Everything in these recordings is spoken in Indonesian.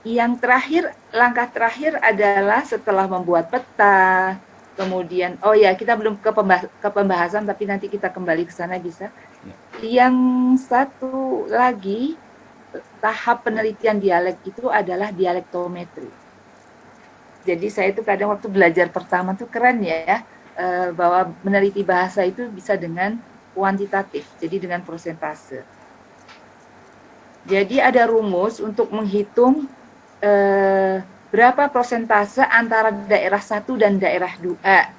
yang terakhir, langkah terakhir adalah setelah membuat peta, kemudian, oh ya, kita belum ke pembahasan, tapi nanti kita kembali ke sana bisa. Yang satu lagi, tahap penelitian dialek itu adalah dialektometri. Jadi saya itu kadang waktu belajar pertama tuh keren ya, bahwa meneliti bahasa itu bisa dengan kuantitatif, jadi dengan persentase. Jadi ada rumus untuk menghitung berapa persentase antara daerah satu dan daerah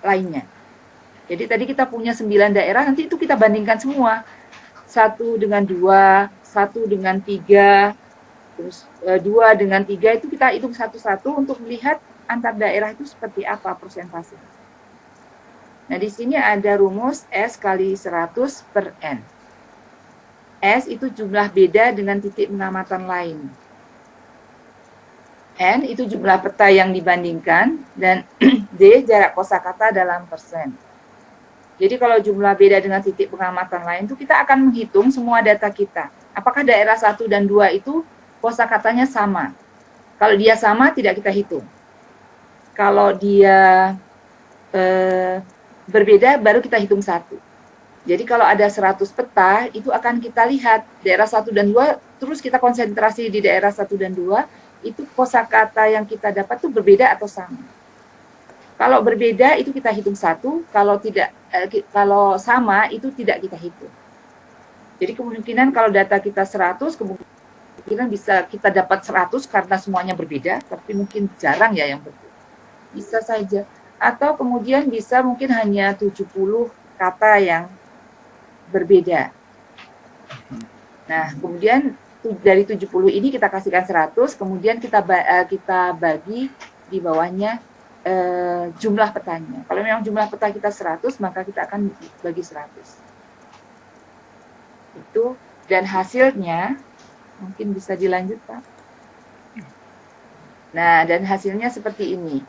lainnya. Jadi tadi kita punya 9 daerah, nanti itu kita bandingkan semua. 1 dengan 2, 1 dengan 3, terus 2 dengan 3 itu kita hitung satu-satu untuk melihat antar daerah itu seperti apa persentase. Nah, di sini ada rumus S kali 100 per N. S itu jumlah beda dengan titik pengamatan lain. N itu jumlah peta yang dibandingkan, dan D jarak kosakata dalam persen. Jadi kalau jumlah beda dengan titik pengamatan lain itu kita akan menghitung semua data kita. Apakah daerah 1 dan 2 itu kosakatanya sama? Kalau dia sama, tidak kita hitung. Kalau dia berbeda, baru kita hitung 1. Jadi kalau ada 100 peta, itu akan kita lihat daerah 1 dan 2, terus kita konsentrasi di daerah 1 dan 2, itu kosakata yang kita dapat itu berbeda atau sama. Kalau berbeda itu kita hitung 1, kalau tidak, kalau sama itu tidak kita hitung. Jadi kemungkinan kalau data kita 100, kemungkinan bisa kita dapat 100 karena semuanya berbeda, tapi mungkin jarang ya yang berbeda. Bisa saja. Atau kemudian bisa mungkin hanya 70 kata yang berbeda. Nah, kemudian dari 70 ini kita kasihkan 100, kemudian kita bagi di bawahnya jumlah petanya. Kalau memang jumlah peta kita 100, maka kita akan bagi 100. Itu, dan hasilnya, mungkin bisa dilanjut, Pak. Nah, dan hasilnya seperti ini.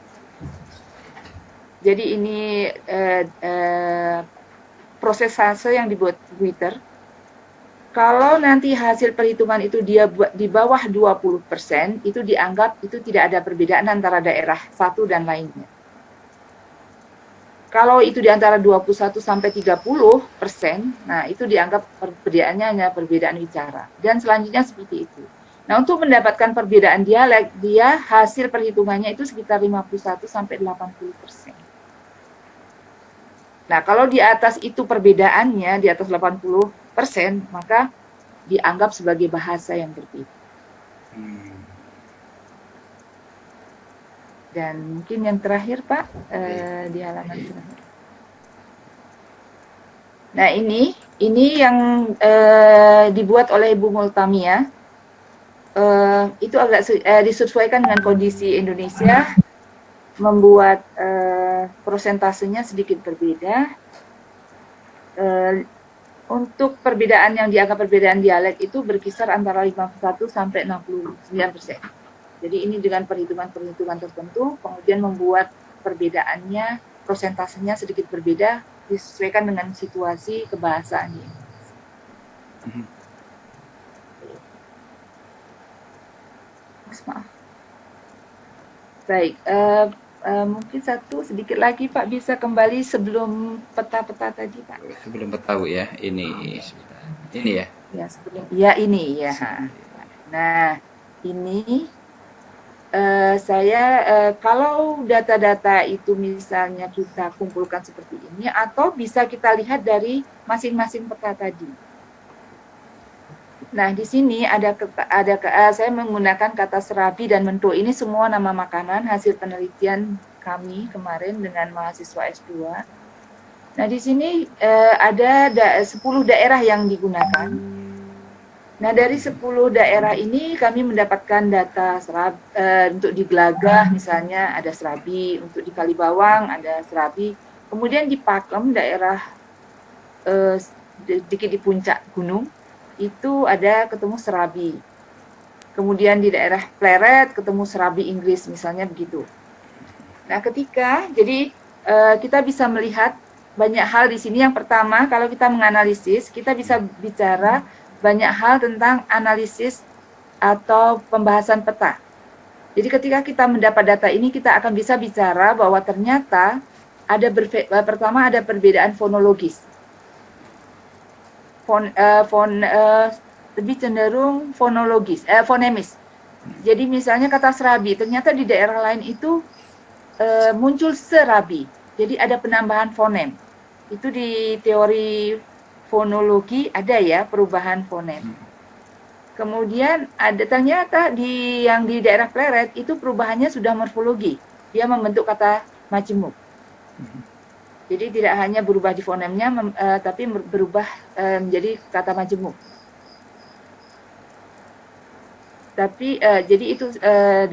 Jadi ini prosesase yang dibuat Twitter. Kalau nanti hasil perhitungan itu dia di bawah 20%, itu dianggap itu tidak ada perbedaan antara daerah satu dan lainnya. Kalau itu di antara 21 sampai 30%, nah itu dianggap perbedaannya hanya perbedaan bicara. Dan selanjutnya seperti itu. Nah, untuk mendapatkan perbedaan dialek, dia hasil perhitungannya itu sekitar 51 sampai 80%. Nah, kalau di atas itu perbedaannya, di atas 80%, maka dianggap sebagai bahasa yang berbeda. Dan mungkin yang terakhir, Pak, di halaman terakhir. Nah, ini yang dibuat oleh Ibu Multamia. Itu agak disesuaikan dengan kondisi Indonesia, membuat prosentasenya sedikit berbeda. Untuk perbedaan yang dianggap perbedaan dialek itu berkisar antara 51 sampai 69%. Jadi ini dengan perhitungan-perhitungan tertentu, kemudian membuat perbedaannya, prosentasenya sedikit berbeda, disesuaikan dengan situasi kebahasaan ini. Maaf. Baik, mungkin satu sedikit lagi Pak, bisa kembali sebelum peta-peta tadi Pak. Sebelum peta Bu ya, ini ya. Ya sebelum, ya ini ya. Nah ini saya kalau data-data itu misalnya kita kumpulkan seperti ini, atau bisa kita lihat dari masing-masing peta tadi. Nah, di sini saya menggunakan kata serabi dan mento. Ini semua nama makanan hasil penelitian kami kemarin dengan mahasiswa S2. Nah, di sini ada 10 daerah yang digunakan. Nah, dari 10 daerah ini kami mendapatkan data serabi, untuk di Gelagah misalnya ada serabi, untuk di Kalibawang ada serabi. Kemudian di Pakem, daerah sedikit di puncak gunung, itu ada ketemu serabi. Kemudian di daerah Pleret ketemu serabi Inggris misalnya begitu. Nah, jadi kita bisa melihat banyak hal di sini. Yang pertama, kalau kita menganalisis, kita bisa bicara banyak hal tentang analisis atau pembahasan peta. Jadi ketika kita mendapat data ini, kita akan bisa bicara bahwa ternyata pertama ada perbedaan fonologis. Lebih cenderung fonemis. Jadi misalnya kata serabi, ternyata di daerah lain itu muncul serabi. Jadi ada penambahan fonem. Itu di teori fonologi ada ya perubahan fonem. Kemudian ada ternyata yang di daerah Pleret itu perubahannya sudah morfologi. Dia membentuk kata majemuk. Jadi tidak hanya berubah di fonemnya, tapi berubah menjadi kata majemuk. Tapi jadi itu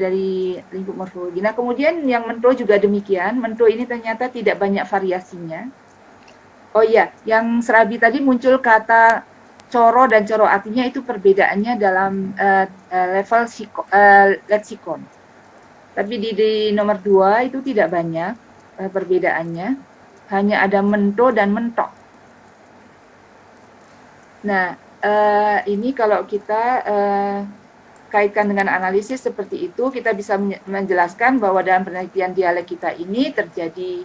dari lingkup morfologi. Nah kemudian yang mento juga demikian. Mento ini ternyata tidak banyak variasinya. Oh iya, yang serabi tadi muncul kata coro dan coro, artinya itu perbedaannya dalam level leksikon. Tapi di nomor 2 itu tidak banyak perbedaannya, hanya ada mento dan mentok. Nah, ini kalau kita kaitkan dengan analisis seperti itu, kita bisa menjelaskan bahwa dalam penelitian dialek kita ini terjadi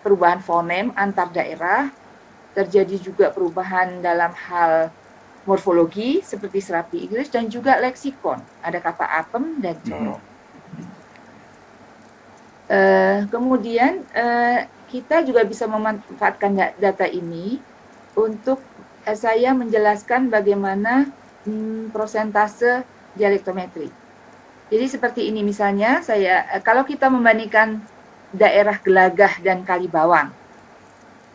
perubahan fonem antar daerah, terjadi juga perubahan dalam hal morfologi seperti serapi Inggris dan juga leksikon. Ada kata apem dan coro. Kemudian kita juga bisa memanfaatkan data ini untuk saya menjelaskan bagaimana prosentase dialektometri. Jadi seperti ini misalnya kalau kita membandingkan daerah Gelagah dan Kalibawang.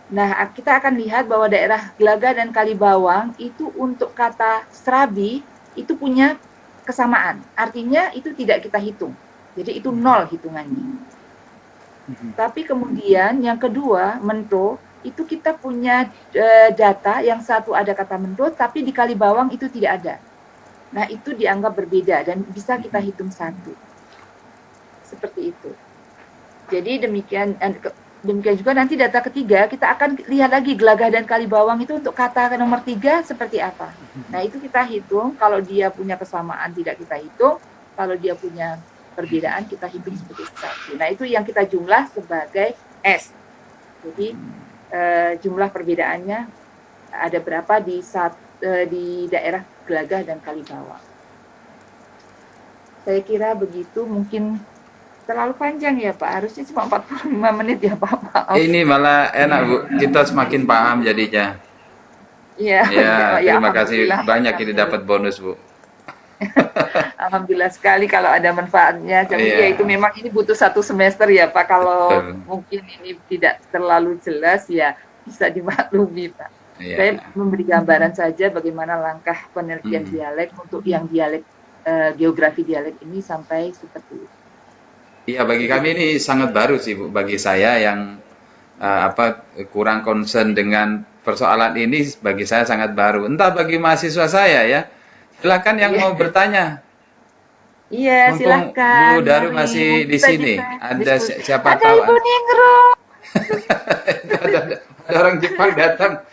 Nah, kita akan lihat bahwa daerah Gelagah dan Kalibawang itu untuk kata serabi itu punya kesamaan. Artinya itu tidak kita hitung. Jadi itu 0 hitungannya. Tapi kemudian yang kedua, mento, itu kita punya data yang satu ada kata mento, tapi di Kalibawang itu tidak ada. Nah, itu dianggap berbeda dan bisa kita hitung satu. Seperti itu. Jadi demikian juga nanti data ketiga, kita akan lihat lagi Gelagah dan Kalibawang itu untuk kata nomor 3 seperti apa. Nah, itu kita hitung, kalau dia punya kesamaan tidak kita hitung, kalau dia punya perbedaan kita hitung sebagai satu. Nah, itu yang kita jumlah sebagai S. Jadi jumlah perbedaannya ada berapa di daerah Gelagah dan Kalibawang. Saya kira begitu, mungkin terlalu panjang ya Pak, harusnya cuma 45 menit ya Pak. Ini malah enak Bu, kita semakin paham jadinya. Iya. Ya, terima kasih banyak ini dapat bonus Bu. Alhamdulillah sekali kalau ada manfaatnya. Tapi ya itu memang ini butuh 1 semester ya Pak. Kalau mungkin ini tidak terlalu jelas ya bisa dimaklumi Pak. Saya memberi gambaran saja bagaimana langkah penelitian dialek untuk yang dialek geografi dialek ini sampai seperti itu. Iya, bagi kami ini sangat baru sih Bu. Bagi saya yang kurang concern dengan persoalan ini, bagi saya sangat baru. Entah bagi mahasiswa saya ya. Silakan yang mau bertanya. Iya, silakan. Bu Daru masih di sini. Ada siapa Ada tahu? Ibu Ningrum. ada orang Jepang datang.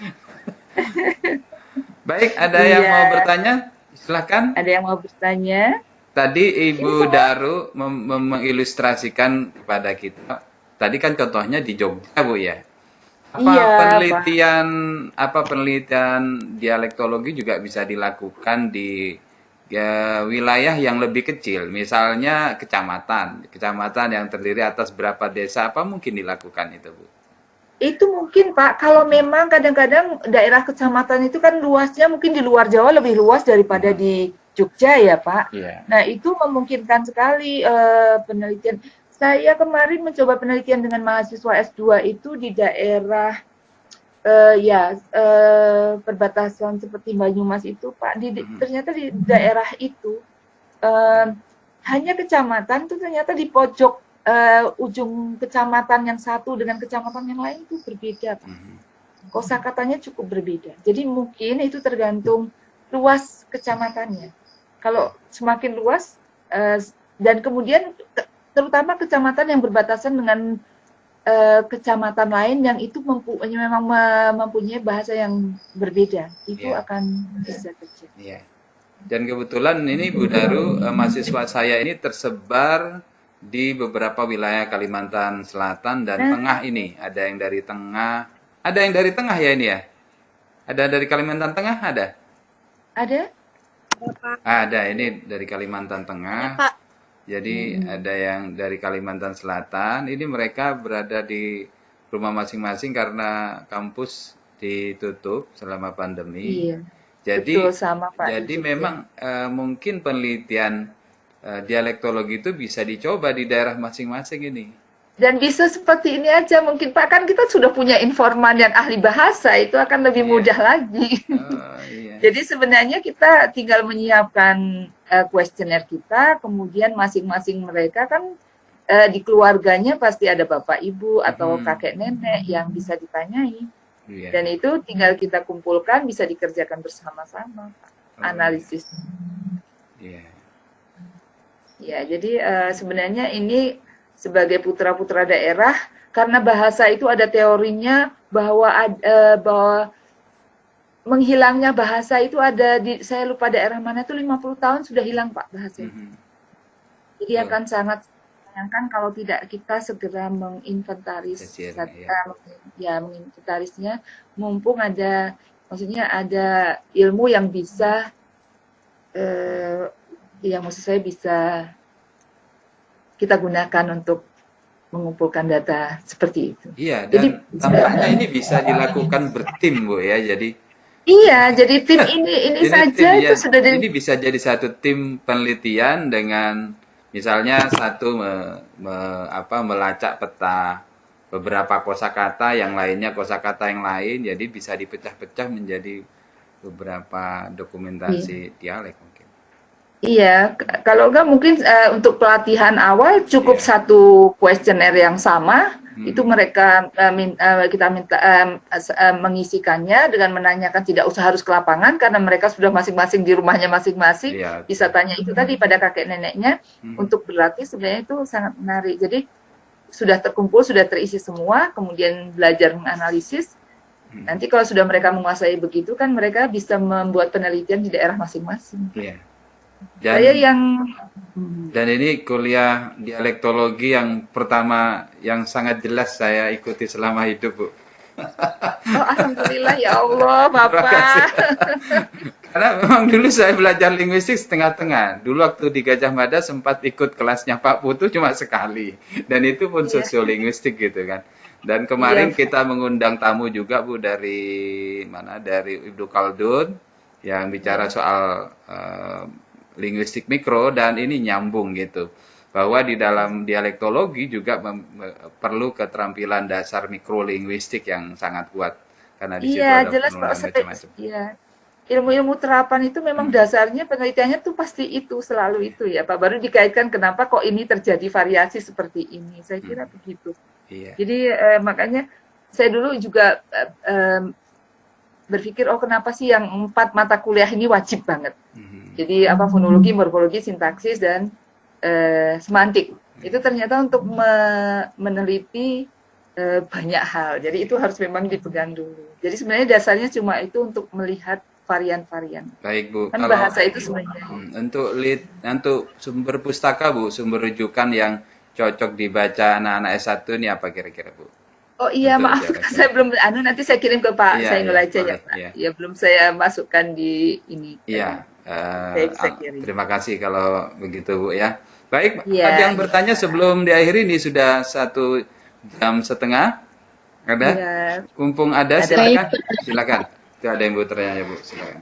Baik, ada yang mau bertanya? Silakan. Ada yang mau bertanya? Tadi Ibu Daru mengilustrasikan kepada kita. Tadi kan contohnya di Jogja, Bu ya. Penelitian dialektologi juga bisa dilakukan di wilayah yang lebih kecil, misalnya kecamatan yang terdiri atas berapa desa, apa mungkin dilakukan itu Bu? Itu mungkin Pak, kalau memang kadang-kadang daerah kecamatan itu kan luasnya mungkin di luar Jawa lebih luas daripada di Jogja ya Pak. Nah itu memungkinkan sekali penelitian. Saya kemarin mencoba penelitian dengan mahasiswa S2 itu di daerah perbatasan seperti Banyumas itu Pak. Ternyata di daerah itu hanya kecamatan itu ternyata di pojok ujung kecamatan yang satu dengan kecamatan yang lain itu berbeda Pak. Kosakatanya cukup berbeda. Jadi mungkin itu tergantung luas kecamatannya. Kalau semakin luas dan kemudian terutama kecamatan yang berbatasan dengan kecamatan lain yang itu memang mempunyai bahasa yang berbeda, itu akan bisa terjadi. Dan kebetulan ini Bu Daru, mahasiswa saya ini tersebar di beberapa wilayah Kalimantan Selatan dan Nah, Tengah ini. Ada yang dari Tengah, ada yang dari Tengah ya ini ya? Ada dari Kalimantan Tengah ada? ada? Ada, ini dari Kalimantan Ada, Tengah. Pak. Jadi ada yang dari Kalimantan Selatan. Ini mereka berada di rumah masing-masing karena kampus ditutup selama pandemi. Iya, betul Jadi sama Pak di jadi Jogja. memang mungkin penelitian dialektologi itu bisa dicoba di daerah masing-masing ini. Dan bisa seperti ini aja mungkin Pak, kan kita sudah punya informan yang ahli bahasa, itu akan lebih Iya. mudah lagi. Oh, iya. Jadi sebenarnya kita tinggal menyiapkan kuesioner kita, kemudian masing-masing mereka kan di keluarganya pasti ada bapak ibu atau kakek nenek yang bisa ditanyai. Iya. Dan itu tinggal kita kumpulkan, bisa dikerjakan bersama-sama, Pak. Analisis. Iya. Ya, jadi sebenarnya ini sebagai putra-putra daerah, karena bahasa itu ada teorinya bahwa bahwa menghilangnya bahasa itu ada di, saya lupa daerah mana itu 50 tahun sudah hilang Pak bahasa itu. Mhm. Jadi Betul. akan sangat sayangkan kalau tidak kita segera menginventaris Kajian, ya. menginventarisnya, mumpung ada, maksudnya ada ilmu yang bisa yang maksud saya bisa kita gunakan untuk mengumpulkan data seperti itu. Iya, Jadi dan tampaknya ini bisa dilakukan bertim, Bu ya. Jadi iya, jadi tim ini ini saja tim itu ya, sudah jadi ini bisa jadi satu tim penelitian dengan misalnya satu melacak peta beberapa kosakata, yang lainnya kosakata yang lain, jadi bisa dipecah-pecah menjadi beberapa dokumentasi dialek mungkin. iya, kalau enggak mungkin untuk pelatihan awal cukup Iya. satu kuesioner yang sama, itu mereka kita minta mengisikannya dengan menanyakan, tidak usah harus ke lapangan karena mereka sudah masing-masing di rumahnya masing-masing, Iya. bisa tanya itu tadi pada kakek neneknya. Untuk berlatih sebenarnya itu sangat menarik. Jadi sudah terkumpul, sudah terisi semua, kemudian belajar menganalisis. Nanti kalau sudah mereka menguasai begitu kan mereka bisa membuat penelitian di daerah masing-masing. Iya. Saya yang Dan ini kuliah dialektologi yang pertama yang sangat jelas saya ikuti selama hidup, Bu. oh alhamdulillah ya Allah Terima Bapak. kasih. Karena memang dulu saya belajar linguistik setengah-tengah. Dulu waktu di Gajah Mada sempat ikut kelasnya Pak Putu cuma sekali. Dan itu pun Iya. sosiolinguistik gitu kan. Dan kemarin Iya. kita mengundang tamu juga, Bu, dari mana? Dari Ibnu Khaldun yang bicara soal linguistik mikro, dan ini nyambung gitu. Bahwa di dalam dialektologi juga perlu keterampilan dasar mikrolinguistik yang sangat kuat. Karena di situ Iya, ada jelas Pak. penurunan macam-macam. Iya. Ilmu-ilmu terapan itu memang dasarnya penelitiannya tuh pasti itu, selalu itu ya Pak. Baru dikaitkan kenapa kok ini terjadi variasi seperti ini. Saya kira begitu. Iya. Jadi makanya saya dulu juga berpikir, oh kenapa sih yang 4 mata kuliah ini wajib banget. Jadi apa, fonologi, morfologi, sintaksis, dan semantik. Itu ternyata untuk meneliti banyak hal. Jadi itu harus memang dipegang dulu. Jadi sebenarnya dasarnya cuma itu untuk melihat varian-varian. Baik, Bu. Kan bahasa itu sebenarnya. Untuk sumber pustaka, Bu, sumber rujukan yang cocok dibaca anak-anak S1 ini apa kira-kira, Bu? Oh iya, Untuk maaf, dialektolik. saya belum, nanti saya kirim ke Pak Iya, Zainul iya, aja ya boleh, Pak. iya. Ya belum saya masukkan di ini. Iya. Saya kirim. Terima kasih kalau begitu, Bu ya. Baik, Iya, ada yang iya. bertanya sebelum diakhiri, ini sudah 1 jam setengah. Ada? Iya. Mumpung ada, Ada. silakan. Silakan. Itu ada yang mau bertanya, Bu, silakan.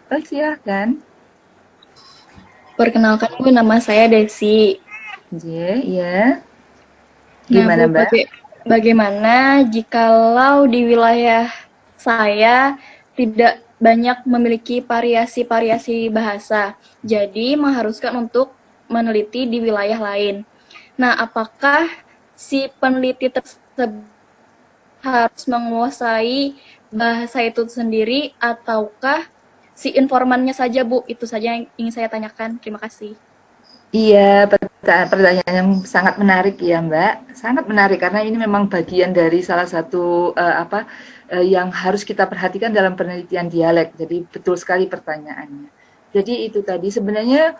Oh silakan. Perkenalkan Bu, nama saya Desi. Iya. Gimana Bu, Mbak? bagaimana jikalau di wilayah saya tidak banyak memiliki variasi-variasi bahasa, jadi mengharuskan untuk meneliti di wilayah lain. Nah, apakah si peneliti tersebut harus menguasai bahasa itu sendiri, ataukah si informannya saja, Bu? Itu saja yang ingin saya tanyakan. Terima kasih. Iya, pertanyaan yang sangat menarik ya Mbak. Sangat menarik karena ini memang bagian dari salah satu yang harus kita perhatikan dalam penelitian dialek. Jadi betul sekali pertanyaannya. Jadi itu tadi sebenarnya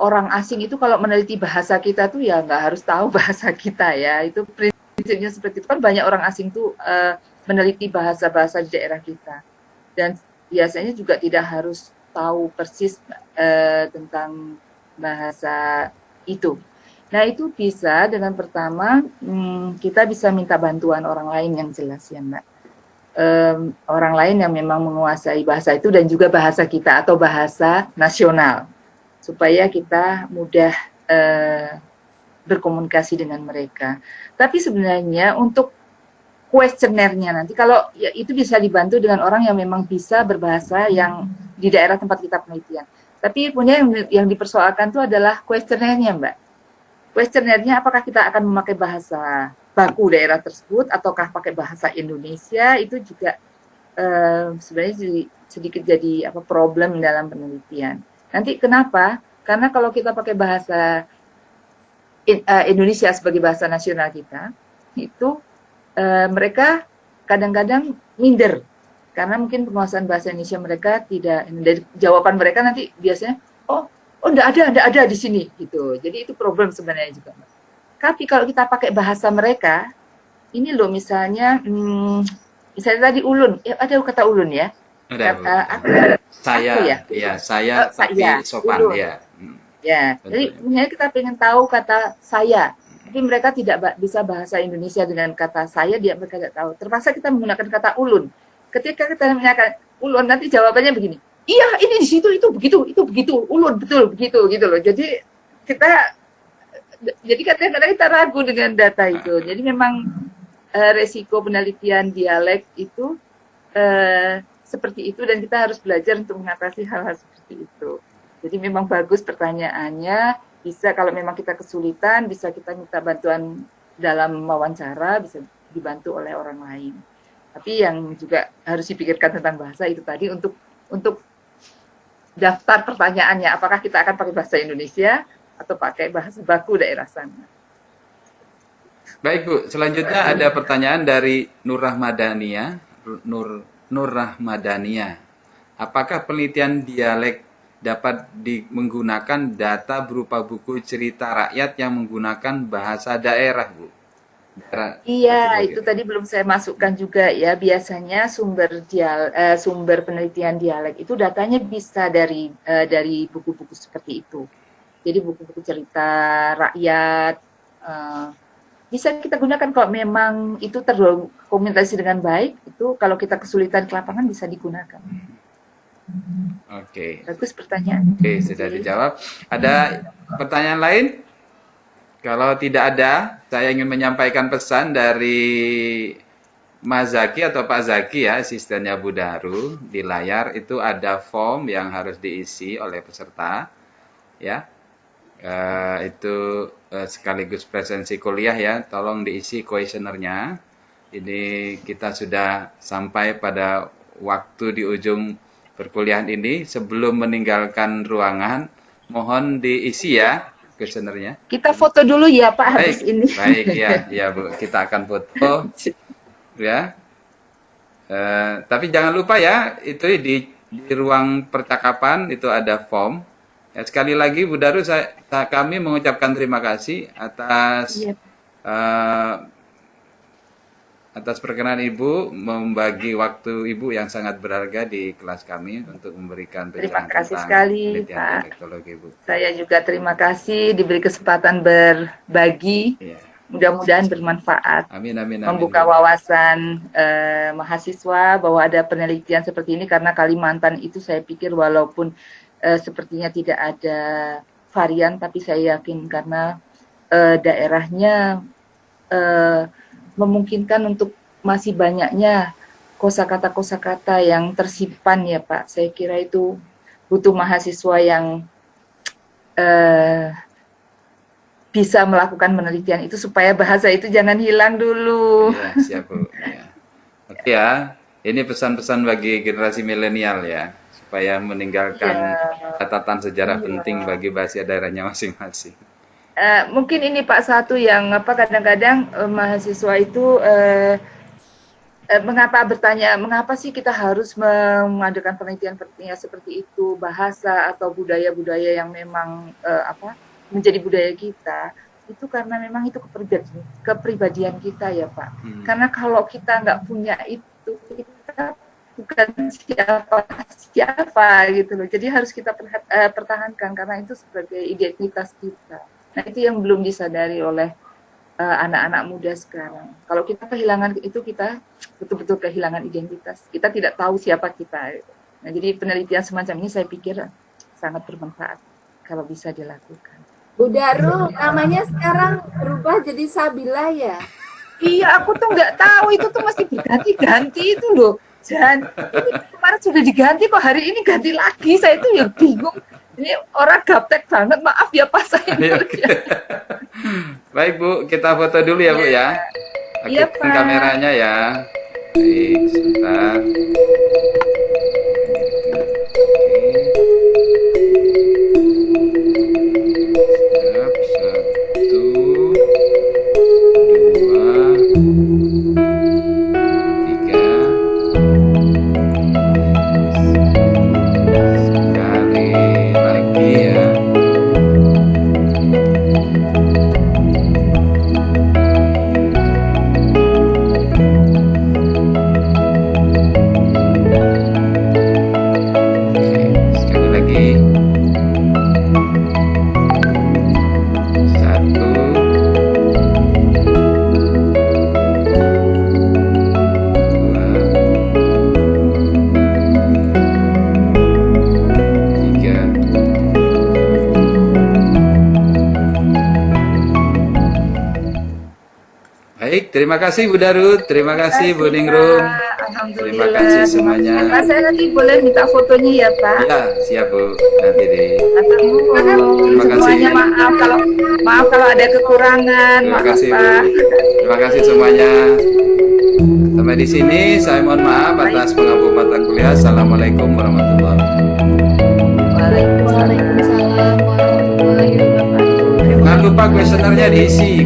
orang asing itu kalau meneliti bahasa kita tuh ya nggak harus tahu bahasa kita ya. Itu prinsipnya seperti itu kan banyak orang asing tuh meneliti bahasa-bahasa di daerah kita. Dan biasanya juga tidak harus tahu persis tentang bahasa itu. Nah itu bisa dengan pertama kita bisa minta bantuan orang lain yang jelas ya Mbak. Orang lain yang memang menguasai bahasa itu dan juga bahasa kita atau bahasa nasional supaya kita mudah berkomunikasi dengan mereka. Tapi sebenarnya untuk kuesionernya nanti kalau ya, itu bisa dibantu dengan orang yang memang bisa berbahasa yang di daerah tempat kita penelitian. Tapi punya yang dipersoalkan itu adalah kuesionernya Mbak. Kuesionernya apakah kita akan memakai bahasa baku daerah tersebut ataukah pakai bahasa Indonesia, itu juga sebenarnya sedikit jadi problem dalam penelitian. Nanti kenapa? Karena kalau kita pakai bahasa Indonesia sebagai bahasa nasional kita, itu mereka kadang-kadang minder karena mungkin penguasaan bahasa Indonesia mereka tidak, dari jawaban mereka nanti biasanya oh enggak ada di sini gitu. Jadi itu problem sebenarnya juga. Tapi kalau kita pakai bahasa mereka, ini loh misalnya tadi ulun, ada kata ulun ya. Saya tapi sopan ulun. Ya. Ya, jadi misalnya kita pengen tahu kata saya, tapi mereka tidak bisa bahasa Indonesia dengan kata saya, mereka tidak tahu. Terpaksa kita menggunakan kata ulun. Ketika kita menggunakan ulun, nanti jawabannya begini. Iya, ini di situ itu begitu, ulun betul begitu gitu loh. Jadi kadang-kadang kita ragu dengan data itu. Jadi memang resiko penelitian dialek itu seperti itu dan kita harus belajar untuk mengatasi hal-hal seperti itu. Jadi memang bagus pertanyaannya. Bisa kalau memang kita kesulitan, bisa kita minta bantuan dalam wawancara, bisa dibantu oleh orang lain. Tapi yang juga harus dipikirkan tentang bahasa itu tadi untuk daftar pertanyaannya, apakah kita akan pakai bahasa Indonesia atau pakai bahasa baku daerah sana. Baik Bu, selanjutnya ada pertanyaan dari Nur Rahmadania. Nur Rahmadania. Apakah penelitian dialek dapat menggunakan data berupa buku cerita rakyat yang menggunakan bahasa daerah, Bu? Iya, itu tadi belum saya masukkan juga ya. Biasanya sumber penelitian dialek itu datanya bisa dari buku-buku seperti itu. Jadi buku-buku cerita rakyat bisa kita gunakan kalau memang itu terdokumentasi dengan baik. Itu kalau kita kesulitan ke lapangan bisa digunakan. Oke. Bagus pertanyaan. Oke, sudah dijawab. Ada pertanyaan lain? Kalau tidak ada, saya ingin menyampaikan pesan dari Mas Zaki atau Pak Zaki ya, asistennya Bu Daru. Di layar itu ada form yang harus diisi oleh peserta, ya. Itu sekaligus presensi kuliah ya. Tolong diisi kuesionernya. Ini kita sudah sampai pada waktu di ujung perkuliahan ini. Sebelum meninggalkan ruangan, mohon diisi ya kuesionernya. Kita foto dulu ya Pak habis ini. Baik ya Bu, kita akan foto ya. Tapi jangan lupa ya, itu di ruang percakapan itu ada form. Ya, sekali lagi Bu Daru, kami mengucapkan terima kasih atas atas perkenan Ibu membagi waktu Ibu yang sangat berharga di kelas kami untuk memberikan pencerahan. Terima kasih sekali Pak. Teknologi, Bu. Saya juga terima kasih diberi kesempatan berbagi. Mudah-mudahan bermanfaat. Amin. Membuka wawasan mahasiswa bahwa ada penelitian seperti ini, karena Kalimantan itu saya pikir walaupun sepertinya tidak ada varian, tapi saya yakin karena daerahnya memungkinkan untuk masih banyaknya kosakata yang tersimpan ya Pak. Saya kira itu butuh mahasiswa yang bisa melakukan penelitian itu supaya bahasa itu jangan hilang dulu. Ya, siap Bu. Ya. Oke ya, ini pesan-pesan bagi generasi milenial ya, supaya meninggalkan catatan sejarah penting bagi bahasa daerahnya masing-masing. Mungkin ini Pak satu yang kadang-kadang mahasiswa itu mengapa sih kita harus mengadakan penelitian-penelitian seperti itu, bahasa atau budaya-budaya yang memang menjadi budaya kita, itu karena memang itu kepribadian kita ya Pak. Karena kalau kita nggak punya itu, kita bukan siapa gitu loh. Jadi harus kita pertahankan karena itu sebagai identitas kita. Nah itu yang belum disadari oleh anak-anak muda sekarang. Kalau kita kehilangan itu, kita betul-betul kehilangan identitas. Kita tidak tahu siapa kita. Nah, jadi penelitian semacam ini saya pikir sangat bermanfaat kalau bisa dilakukan. Bu Darul, namanya sekarang berubah jadi Sabila ya? Iya, aku tuh nggak tahu itu tuh mesti berganti-ganti itu loh. Dan ini kemarin sudah diganti kok hari ini ganti lagi. Saya tuh ya bingung. Ini orang gaptek banget, maaf ya Pak saya. Baik Bu, kita foto dulu ya Bu ya. Iya, Aktifkan Pak. kameranya ya. Baik, sebentar. Siap, 1, 2, 3. Sekali lagi ya. Sekali lagi. 1, 2, 3. Baik, terima kasih Bu Darut, terima kasih Bu Ningrum. Alhamdulillah. Terima kasih semuanya. Pak, saya nanti boleh minta fotonya ya Pak. Ya, siap Bu, nanti deh. Atur nuhun. Terima kasih. Semuanya maaf kalau ada kekurangan. Terima Maaf, kasih Bu. Pak. Terima kasih semuanya. Sampai di sini saya mohon maaf atas pengampu mata kuliah. Assalamualaikum warahmatullahi wabarakatuh. Waalaikumsalam warahmatullahi wabarakatuh. Jangan lupa kuesionernya diisi,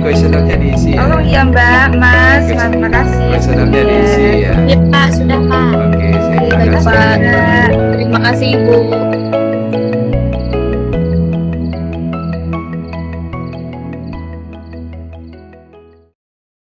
ya. Oh iya Mbak, Mas, terima kasih. Kuesionernya diisi ya. Ya Pak, sudah Pak. Oke, Baik, terima kasih. Pak. Terima kasih Ibu.